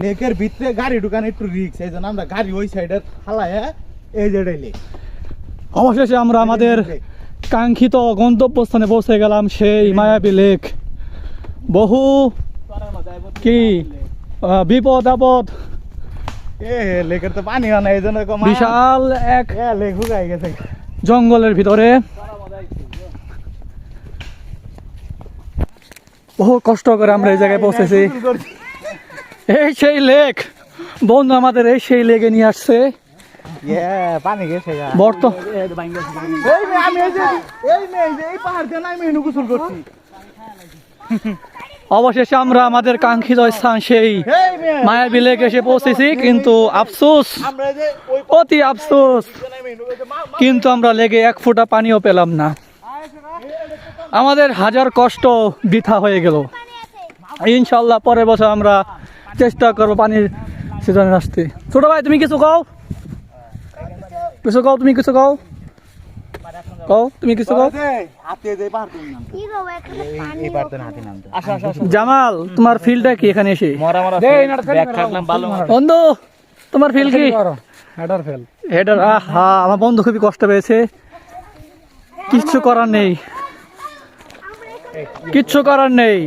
লেকের ভিতরে গাড়ি ঢুকানো একটু রিস্ক, এই জন্য আমরা গাড়ি ওই সাইডের হালায় এই যেটাই লেক। অবশেষে আমরা আমাদের কাঙ্ক্ষিত গন্তব্যস্থানে পৌঁছে গেলাম, সেই মায়াবী লেক। বহু কি বিপদ আপদ, লেকের তো পানি হয় না, এই জন্য বিশাল এক লেক হুকাই গেছে জঙ্গলের ভিতরে। বহু কষ্ট করে আমরা এই জায়গায় পৌঁছেছি। এই সেই লেক বন্ধু আমাদের, এই সেই লেকে নিয়ে আসছে। পানি গেছে অবশেষে আমরা আমাদের কাঙ্ক্ষিত স্থান সেই মায়াবী লেক এসে পৌঁছেছি, কিন্তু আফসোস, অতি আফসোস, কিন্তু আমরা লেগে এক ফোঁটা পানিও পেলাম না। আমাদের হাজার কষ্ট বৃথা হয়ে গেল। ইনশাল্লাহ পরের বছর আমরা চেষ্টা করবো পানির সিজনে আসতে। ছোট ভাই তুমি কিছু কও, তুমি কিছু কও, তুমি কিছু কও। জামাল তোমার ফিল্ডটা কি এখানে এসে? বন্ধু তোমার ফিল্ড কি? হেডার। আহা, আমার বন্ধু খুবই কষ্ট পেয়েছে। কিচ্ছু করার নেই, কিচ্ছু করার নেই।